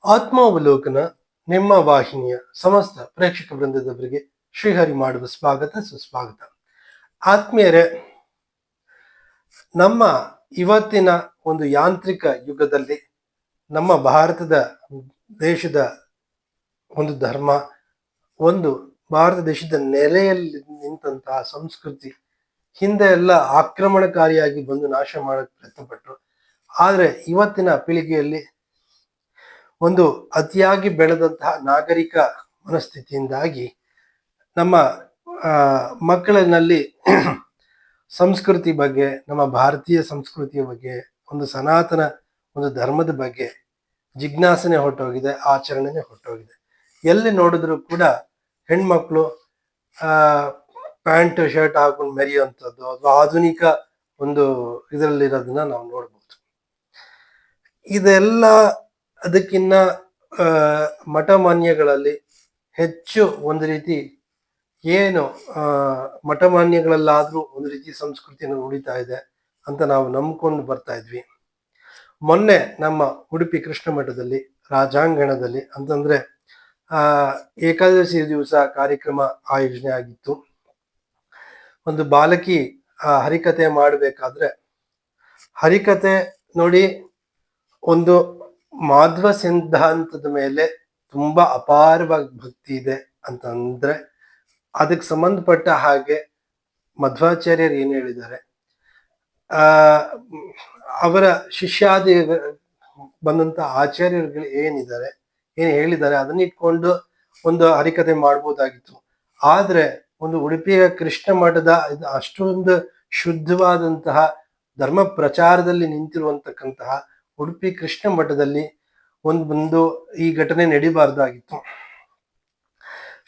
ಆತ್ಮಾವಲೋಕನ ನಿಮ್ಮ ವಾಹಿನಿಯ ಸಮಸ್ತ ಪ್ರೇಕ್ಷಕ ವೃಂದದವರಿಗೆ ಶ್ರೀಹರಿ ಮಾಡುವ ಸ್ವಾಗತ ಸುಸ್ವಾಗತ. ಆತ್ಮೀಯರೇ, ನಮ್ಮ ಇವತ್ತಿನ ಒಂದು ಯಾಂತ್ರಿಕ ಯುಗದಲ್ಲಿ ನಮ್ಮ ಭಾರತದ ದೇಶದ ಒಂದು ಧರ್ಮ, ಒಂದು ಭಾರತ ದೇಶದ ನೆಲೆಯಲ್ಲಿ ನಿಂತಹ ಸಂಸ್ಕೃತಿ ಹಿಂದೆ ಎಲ್ಲ ಆಕ್ರಮಣಕಾರಿಯಾಗಿ ಬಂದು ನಾಶ ಮಾಡಕ್ಕೆ ಪ್ರಯತ್ನಪಟ್ಟರು. ಆದರೆ ಇವತ್ತಿನ ಪೀಳಿಗೆಯಲ್ಲಿ ಒಂದು ಅತಿಯಾಗಿ ಬೆಳೆದಂತಹ ನಾಗರಿಕ ಮನಸ್ಥಿತಿಯಿಂದಾಗಿ ನಮ್ಮ ಮಕ್ಕಳಿನಲ್ಲಿ ಸಂಸ್ಕೃತಿ ಬಗ್ಗೆ, ನಮ್ಮ ಭಾರತೀಯ ಸಂಸ್ಕೃತಿಯ ಬಗ್ಗೆ, ಒಂದು ಸನಾತನ ಒಂದು ಧರ್ಮದ ಬಗ್ಗೆ ಜಿಜ್ಞಾಸನೆ ಹೊರಟೋಗಿದೆ, ಆಚರಣೆನೇ ಹೊರಟೋಗಿದೆ. ಎಲ್ಲಿ ನೋಡಿದ್ರು ಕೂಡ ಹೆಣ್ಮಕ್ಳು ಪ್ಯಾಂಟ್ ಶರ್ಟ್ ಹಾಕೊಂಡು ಮೆರೆಯುವಂಥದ್ದು ಅಥವಾ ಆಧುನಿಕ ಒಂದು ಇದರಲ್ಲಿರೋದನ್ನ ನಾವು ನೋಡ್ಬೋದು. ಇದೆಲ್ಲ ಅದಕ್ಕಿನ್ನ ಮಠಮಾನ್ಯಗಳಲ್ಲಿ ಹೆಚ್ಚು ಒಂದು ರೀತಿ ಏನು ಮಠಮಾನ್ಯಗಳಲ್ಲಾದ್ರೂ ಒಂದು ರೀತಿ ಸಂಸ್ಕೃತಿಯನ್ನು ಉಳಿತಾ ಇದೆ ಅಂತ ನಾವು ನಂಬ್ಕೊಂಡು ಬರ್ತಾ ಇದ್ವಿ. ಮೊನ್ನೆ ನಮ್ಮ ಉಡುಪಿ ಕೃಷ್ಣ ಮಠದಲ್ಲಿ ರಾಜಾಂಗಣದಲ್ಲಿ ಅಂತಂದ್ರೆ ಏಕಾದಶಿ ದಿವಸ ಕಾರ್ಯಕ್ರಮ ಆಯೋಜನೆ ಆಗಿತ್ತು. ಒಂದು ಬಾಲಕಿ ಹರಿಕತೆ ಮಾಡಬೇಕಾದ್ರೆ ಹರಿಕತೆ ನೋಡಿ, ಒಂದು ಮಾಧ್ವ ಸಿದ್ಧಾಂತದ ಮೇಲೆ ತುಂಬಾ ಅಪಾರವಾಗಿ ಭಕ್ತಿ ಇದೆ ಅಂತಂದ್ರೆ ಅದಕ್ಕೆ ಸಂಬಂಧಪಟ್ಟ ಹಾಗೆ ಮಧ್ವಾಚಾರ್ಯರು ಏನ್ ಹೇಳಿದ್ದಾರೆ, ಅವರ ಶಿಷ್ಯಾದಿ ಬಂದಂತ ಆಚಾರ್ಯರುಗಳು ಏನ್ ಹೇಳಿದ್ದಾರೆ ಅದನ್ನ ಇಟ್ಕೊಂಡು ಒಂದು ಹರಿಕತೆ ಮಾಡ್ಬೋದಾಗಿತ್ತು. ಆದ್ರೆ ಒಂದು ಉಡುಪಿಯ ಕೃಷ್ಣ ಮಠದ ಇದು ಅಷ್ಟೊಂದು ಶುದ್ಧವಾದಂತಹ ಧರ್ಮ ಪ್ರಚಾರದಲ್ಲಿ ನಿಂತಿರುವಂತಕ್ಕಂತಹ ಉಡುಪಿ ಕೃಷ್ಣ ಮಠದಲ್ಲಿ ಒಂದು ಈ ಘಟನೆ ನಡಿಬಾರ್ದಾಗಿತ್ತು.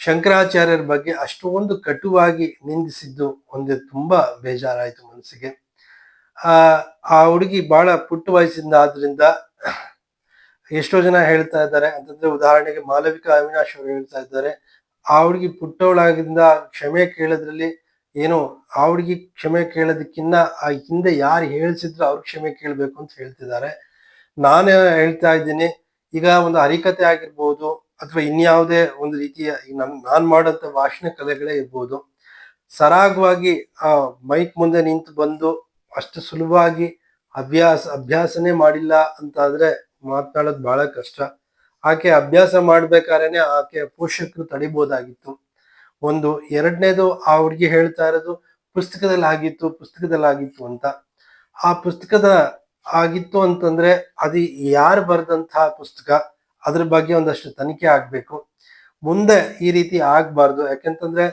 ಶಂಕರಾಚಾರ್ಯರ ಬಗ್ಗೆ ಅಷ್ಟೊಂದು ಕಟುವಾಗಿ ನಿಂದಿಸಿದ್ದು ಒಂದು ತುಂಬಾ ಬೇಜಾರಾಯ್ತು ಮನಸ್ಸಿಗೆ. ಆ ಹುಡುಗಿ ಬಹಳ ಪುಟ್ಟ ವಯಸ್ಸಿಂದ ಆದ್ರಿಂದ ಎಷ್ಟೋ ಜನ ಹೇಳ್ತಾ ಇದ್ದಾರೆ ಅಂತಂದ್ರೆ, ಉದಾಹರಣೆಗೆ ಮಾಲವಿಕಾ ಅವಿನಾಶ್ ಅವರು ಹೇಳ್ತಾ ಇದ್ದಾರೆ, ಆ ಹುಡುಗಿ ಪುಟ್ಟವಳಾಗಿಂದ ಕ್ಷಮೆ ಕೇಳೋದ್ರಲ್ಲಿ ಏನು, ಆ ಹುಡುಗಿ ಕ್ಷಮೆ ಕೇಳೋದಕ್ಕಿನ್ನ ಆ ಹಿಂದೆ ಯಾರು ಹೇಳ್ಸಿದ್ರು ಅವ್ರ ಕ್ಷಮೆ ಕೇಳಬೇಕು ಅಂತ ಹೇಳ್ತಿದ್ದಾರೆ. ನಾನು ಹೇಳ್ತಾ ಇದ್ದೀನಿ, ಈಗ ಒಂದು ಹರಿಕತೆ ಆಗಿರ್ಬೋದು ಅಥವಾ ಇನ್ಯಾವುದೇ ಒಂದು ರೀತಿಯ ನಾನ್ ಮಾಡೋಂಥ ಭಾಷಣ ಕಲೆಗಳೇ ಇರ್ಬೋದು, ಸರಾಗವಾಗಿ ಆ ಮೈಕ್ ಮುಂದೆ ನಿಂತು ಬಂದು ಅಷ್ಟು ಸುಲಭವಾಗಿ ಅಭ್ಯಾಸನೇ ಮಾಡಿಲ್ಲ ಅಂತ ಆದ್ರೆ ಮಾತನಾಡೋದು ಬಹಳ ಕಷ್ಟ. ಆಕೆ ಅಭ್ಯಾಸ ಮಾಡ್ಬೇಕಾರೇನೆ ಆಕೆ ಪೋಷಕರು ತಡಿಬೋದಾಗಿತ್ತು. ಒಂದು ಎರಡನೇದು, ಆ ಹುಡುಗಿ ಹೇಳ್ತಾ ಇರೋದು ಪುಸ್ತಕದಲ್ಲಿ ಆಗಿತ್ತು ಅಂತ. ಆ ಪುಸ್ತಕದ ಆಗಿತ್ತು ಅಂತಂದ್ರೆ ಅದು ಯಾರು ಬರೆದಂತಹ ಪುಸ್ತಕ, ಅದ್ರ ಬಗ್ಗೆ ಒಂದಷ್ಟು ತನಿಖೆ ಆಗ್ಬೇಕು. ಮುಂದೆ ಈ ರೀತಿ ಆಗ್ಬಾರ್ದು. ಯಾಕೆಂತಂದ್ರೆ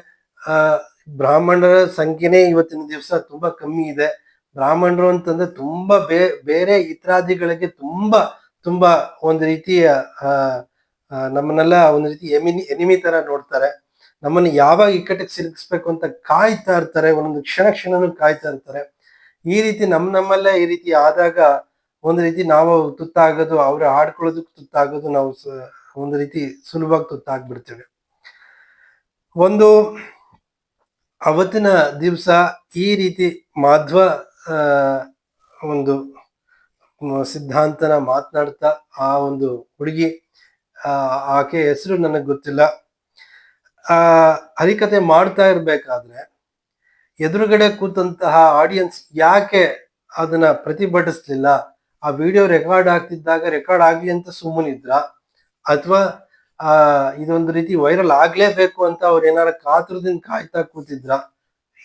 ಬ್ರಾಹ್ಮಣರ ಸಂಖ್ಯೆನೇ ಇವತ್ತಿನ ದಿವಸ ತುಂಬಾ ಕಮ್ಮಿ ಇದೆ. ಬ್ರಾಹ್ಮಣರು ಅಂತಂದ್ರೆ ತುಂಬಾ ಬೇರೆ ಇತ್ರಾದಿಗಳಿಗೆ ತುಂಬಾ ಒಂದು ರೀತಿಯ ನಮ್ಮನ್ನೆಲ್ಲ ಒಂದು ರೀತಿ ಎನಿಮಿ ತರ ನೋಡ್ತಾರೆ. ನಮ್ಮನ್ನು ಯಾವಾಗ ಇಕ್ಕಟ್ಟಿಗೆ ಸಿಲುಕಿಸ್ಬೇಕು ಅಂತ ಕಾಯ್ತಾ ಇರ್ತಾರೆ, ಒಂದೊಂದು ಕ್ಷಣನೂ ಕಾಯ್ತಾ ಇರ್ತಾರೆ. ಈ ರೀತಿ ನಮ್ಮಲ್ಲೇ ಈ ರೀತಿ ಆದಾಗ ಒಂದು ರೀತಿ ನಾವು ತುತ್ತಾಗೋದು, ಅವ್ರು ಆಡ್ಕೊಳ್ಳೋದಕ್ಕೆ ತುತ್ತಾಗೋದು, ನಾವು ಒಂದು ರೀತಿ ಸುಲಭವಾಗಿ ತುತ್ತಾಗ್ಬಿಡ್ತೇವೆ. ಒಂದು ಅವತ್ತಿನ ದಿವಸ ಈ ರೀತಿ ಮಾಧ್ವ ಒಂದು ಸಿದ್ಧಾಂತನ ಮಾತನಾಡ್ತಾ ಆ ಒಂದು ಹುಡುಗಿ, ಆಕೆ ಹೆಸರು ನನಗೆ ಗೊತ್ತಿಲ್ಲ, ಹರಿಕತೆ ಮಾಡ್ತಾ ಇರ್ಬೇಕಾದ್ರೆ ಎದುರುಗಡೆ ಕೂತಂತಹ ಆಡಿಯನ್ಸ್ ಯಾಕೆ ಅದನ್ನ ಪ್ರತಿಭಟಿಸ್ಲಿಲ್ಲ? ಆ ವಿಡಿಯೋ ರೆಕಾರ್ಡ್ ಆಗ್ತಿದ್ದಾಗ ರೆಕಾರ್ಡ್ ಆಗ್ಲಿ ಅಂತ ಸುಮ್ಮನಿದ್ರ, ಅಥವಾ ಇದೊಂದು ರೀತಿ ವೈರಲ್ ಆಗ್ಲೇಬೇಕು ಅಂತ ಅವ್ರು ಏನಾರ ಕಾತುರದಿಂದ ಕಾಯ್ತಾ ಕೂತಿದ್ರ?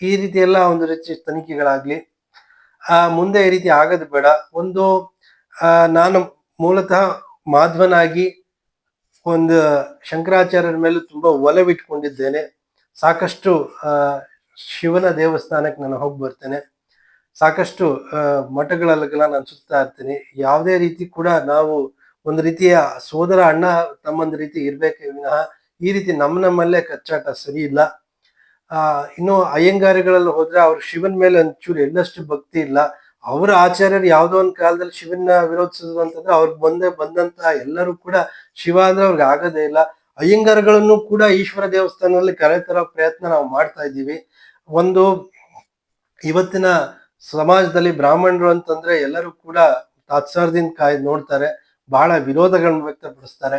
ಈ ರೀತಿ ಎಲ್ಲ ಒಂದು ರೀತಿ ತನಿಖೆಗಳಾಗ್ಲಿ. ಮುಂದೆ ಈ ರೀತಿ ಆಗೋದು ಬೇಡ. ಒಂದು ನಾನು ಮೂಲತಃ ಮಾಧ್ವನಾಗಿ ಒಂದು ಶಂಕರಾಚಾರ್ಯರ ಮೇಲೂ ತುಂಬಾ ಒಲವಿಟ್ಕೊಂಡಿದ್ದೇನೆ. ಸಾಕಷ್ಟು ಶಿವನ ದೇವಸ್ಥಾನಕ್ಕೆ ನಾನು ಹೋಗಿ ಬರ್ತೇನೆ, ಸಾಕಷ್ಟು ಮಠಗಳಲ್ಲೆಲ್ಲ ನಾನು ಸುತ್ತಾ ಇರ್ತೀನಿ. ಯಾವುದೇ ರೀತಿ ಕೂಡ ನಾವು ಒಂದು ರೀತಿಯ ಸೋದರ ಅಣ್ಣ ತಮ್ಮಂದ ರೀತಿ ಇರ್ಬೇಕೆ ವಿನಃ ಈ ರೀತಿ ನಮ್ಮಲ್ಲೇ ಕಚ್ಚಾಟ ಸರಿ ಇಲ್ಲ. ಇನ್ನು ಅಯ್ಯಂಗಾರಿಗಳಲ್ಲಿ ಹೋದ್ರೆ ಅವ್ರ ಶಿವನ್ ಮೇಲೆ ಒಂಚೂರು ಎಲ್ಲಷ್ಟು ಭಕ್ತಿ ಇಲ್ಲ. ಅವರ ಆಚಾರ್ಯರು ಯಾವ್ದೋ ಒಂದು ಕಾಲದಲ್ಲಿ ಶಿವನ್ನ ವಿರೋಧಿಸಿದ್ರು ಅಂತಂದ್ರೆ ಅವ್ರಿಗೆ ಬಂದಂತ ಎಲ್ಲರೂ ಕೂಡ ಶಿವ ಅಂದ್ರೆ ಅವ್ರಿಗೆ ಆಗೋದೇ ಇಲ್ಲ. ಅಯ್ಯಂಗಾರಗಳನ್ನು ಕೂಡ ಈಶ್ವರ ದೇವಸ್ಥಾನದಲ್ಲಿ ಕರೆತರೋ ಪ್ರಯತ್ನ ನಾವು ಮಾಡ್ತಾ ಇದ್ದೀವಿ. ಒಂದು ಇವತ್ತಿನ ಸಮಾಜದಲ್ಲಿ ಬ್ರಾಹ್ಮಣರು ಅಂತಂದ್ರೆ ಎಲ್ಲರೂ ಕೂಡ ತಾತ್ಸಾರದಿಂದ ನೋಡ್ತಾರೆ. ಬಹಳ ವಿರೋಧಗಳನ್ನ ವ್ಯಕ್ತಪಡಿಸ್ತಾರೆ.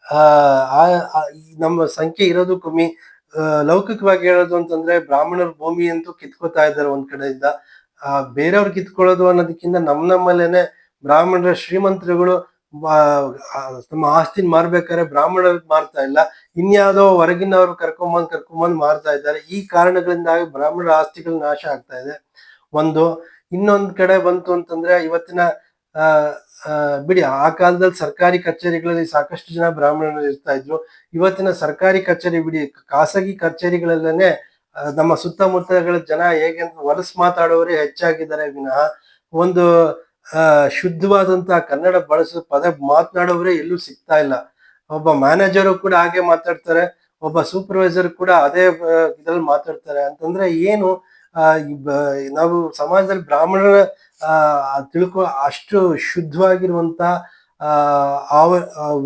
ಆ ಆ ಈ ನಮ್ಮ ಸಂಖ್ಯೆ ಇರೋದು ಕಮ್ಮಿ. ಲೌಕಿಕವಾಗಿ ಹೇಳೋದು ಅಂತಂದ್ರೆ ಬ್ರಾಹ್ಮಣರ ಭೂಮಿ ಅಂತೂ ಕಿತ್ಕೋತಾ ಇದ್ದಾರೆ ಒಂದ್ ಕಡೆಯಿಂದ. ಬೇರೆಯವ್ರು ಕಿತ್ಕೊಳ್ಳೋದು ಅನ್ನೋದಕ್ಕಿಂತ ನಮ್ಮಲ್ಲೇನೆ ಬ್ರಾಹ್ಮಣರ ಶ್ರೀಮಂತರುಗಳು ತಮ್ಮ ಆಸ್ತಿನ ಮಾರ್ಬೇಕಾದ್ರೆ ಬ್ರಾಹ್ಮಣರಿಗೆ ಮಾರ್ತಾ ಇಲ್ಲ, ಇನ್ಯಾವುದೋ ಹೊರಗಿನವ್ರು ಕರ್ಕೊಂಬಂದ್ ಮಾರ್ತಾ ಇದ್ದಾರೆ. ಈ ಕಾರಣಗಳಿಂದಾಗಿ ಬ್ರಾಹ್ಮಣರ ಆಸ್ತಿಗಳು ನಾಶ ಆಗ್ತಾ ಇದೆ. ಒಂದು ಇನ್ನೊಂದ್ ಕಡೆ ಬಂತು ಅಂತಂದ್ರೆ ಇವತ್ತಿನ ಆ ಬಿಡಿ, ಆ ಕಾಲದಲ್ಲಿ ಸರ್ಕಾರಿ ಕಚೇರಿಗಳಲ್ಲಿ ಸಾಕಷ್ಟು ಜನ ಬ್ರಾಹ್ಮಣರು ಇರ್ತಾ ಇದ್ರು. ಇವತ್ತಿನ ಸರ್ಕಾರಿ ಕಚೇರಿ ಬಿಡಿ, ಖಾಸಗಿ ಕಚೇರಿಗಳಲ್ಲೇನೆ ನಮ್ಮ ಸುತ್ತಮುತ್ತಗಳ ಜನ ಹೇಗೆ ಅಂತ ಹೊಲಸು ಮಾತಾಡೋರೇ ಹೆಚ್ಚಾಗಿದ್ದಾರೆ ವಿನಃ ಒಂದು ಶುದ್ಧವಾದಂತಹ ಕನ್ನಡ ಮಾತನಾಡೋರೇ ಎಲ್ಲೂ ಸಿಗ್ತಾ ಇಲ್ಲ. ಒಬ್ಬ ಮ್ಯಾನೇಜರು ಕೂಡ ಹಾಗೆ ಮಾತಾಡ್ತಾರೆ, ಒಬ್ಬ ಸೂಪರ್ವೈಸರ್ ಕೂಡ ಅದೇ ಇದ್ರಲ್ಲಿ ಮಾತಾಡ್ತಾರೆ. ಅಂತಂದ್ರೆ ಏನು, ನಾವು ಸಮಾಜದಲ್ಲಿ ಬ್ರಾಹ್ಮಣರ ತಿಳ್ಕೊ ಅಷ್ಟು ಶುದ್ಧವಾಗಿರುವಂತ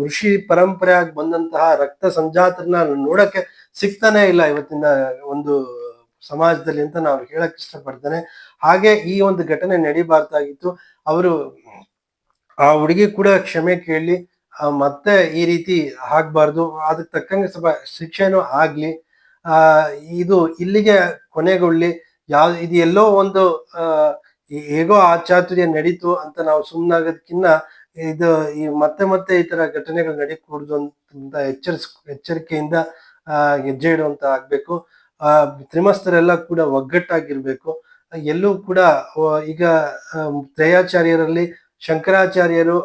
ಋಷಿ ಪರಂಪರೆಯಾಗಿ ಬಂದಂತಹ ರಕ್ತ ಸಂಜಾತರನ್ನ ನೋಡಕ್ಕೆ ಸಿಗ್ತಾನೆ ಇಲ್ಲ ಇವತ್ತಿನ ಒಂದು ಸಮಾಜದಲ್ಲಿ ಅಂತ ನಾವು ಹೇಳಕ್ ಇಷ್ಟಪಡ್ತೇನೆ. ಹಾಗೆ ಈ ಒಂದು ಘಟನೆ ನಡಿಬಾರ್ದಾಗಿತ್ತು. ಅವರು ಆ ಹುಡುಗಿ ಕೂಡ ಕ್ಷಮೆ ಕೇಳಿ ಮತ್ತೆ ಈ ರೀತಿ ಆಗ್ಬಾರ್ದು, ಅದಕ್ಕೆ ತಕ್ಕಂಗೆ ಸ್ವಲ್ಪ ಶಿಕ್ಷೆನೂ ಆಗ್ಲಿ. ಇದು ಇಲ್ಲಿಗೆ ಕೊನೆಗೊಳ್ಳಿ. ಇದು ಎಲ್ಲೋ ಒಂದು ಹೇಗೋ ಆಚಾತುರ್ಯ ನಡೀತು ಅಂತ ನಾವು ಸುಮ್ಮನಾಗೋದಕ್ಕಿಂತ ಇದು ಮತ್ತೆ ಮತ್ತೆ ಈ ತರ ಘಟನೆಗಳು ನಡೀಕೂಡ್ದು ಅಂತ ಎಚ್ಚರಿಕೆಯಿಂದ ಹೆಜ್ಜೆ ಇಡುವಂತ ಆಗ್ಬೇಕು. ತ್ರಿಮಸ್ಥರೆಲ್ಲ ಕೂಡ ಒಗ್ಗಟ್ಟಾಗಿರ್ಬೇಕು. ಎಲ್ಲೂ ಕೂಡ ಈಗ ತ್ರಯಾಚಾರ್ಯರಲ್ಲಿ ಶಂಕರಾಚಾರ್ಯರು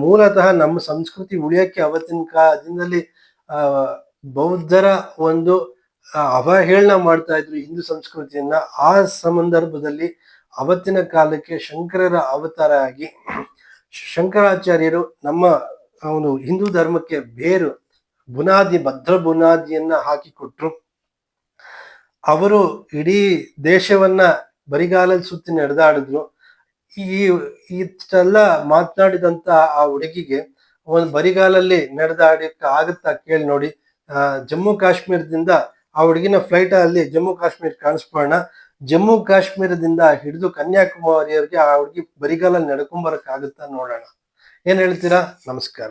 ಮೂಲತಃ ನಮ್ಮ ಸಂಸ್ಕೃತಿ ಉಳಿಯಕ್ಕೆ ಅವತ್ತಿನ ದಿನದಲ್ಲಿ ಬೌದ್ಧರ ಒಂದು ಅವಹೇಳನ ಮಾಡ್ತಾ ಇದ್ರು ಹಿಂದೂ ಸಂಸ್ಕೃತಿಯನ್ನ. ಆ ಸಂದರ್ಭದಲ್ಲಿ ಅವತ್ತಿನ ಕಾಲಕ್ಕೆ ಶಂಕರರ ಅವತಾರ ಆಗಿ ಶಂಕರಾಚಾರ್ಯರು ನಮ್ಮ ಒಂದು ಹಿಂದೂ ಧರ್ಮಕ್ಕೆ ಬೇರು ಭದ್ರ ಬುನಾದಿಯನ್ನ ಹಾಕಿಕೊಟ್ರು. ಅವರು ಇಡೀ ದೇಶವನ್ನ ಬರಿಗಾಲಲ್ಲಿ ಸುತ್ತಿ ನಡೆದಾಡಿದ್ರು. ಇಷ್ಟೆಲ್ಲ ಮಾತನಾಡಿದಂತ ಆ ಹುಡುಗಿಗೆ ಒಂದು ಬರಿಗಾಲಲ್ಲಿ ನಡೆದಾಡಕ್ಕೆ ಆಗುತ್ತಾ ಕೇಳಿ ನೋಡಿ. ಜಮ್ಮು ಕಾಶ್ಮೀರದಿಂದ ಆ ಹುಡುಗಿನ ಫ್ಲೈಟ್ ಅಲ್ಲಿ ಜಮ್ಮು ಕಾಶ್ಮೀರ ಕಾಣಿಸ್ಬೋಣ. ಜಮ್ಮು ಕಾಶ್ಮೀರದಿಂದ ಹಿಡಿದು ಕನ್ಯಾಕುಮಾರಿಯವರೆಗೆ ಆ ಹುಡುಗಿ ಬರಿಗಾಲಲ್ಲಿ ನಡ್ಕೊಂಬರಕ್ ಆಗುತ್ತಾ ನೋಡೋಣ. ಏನ್ ಹೇಳ್ತೀರಾ? ನಮಸ್ಕಾರ.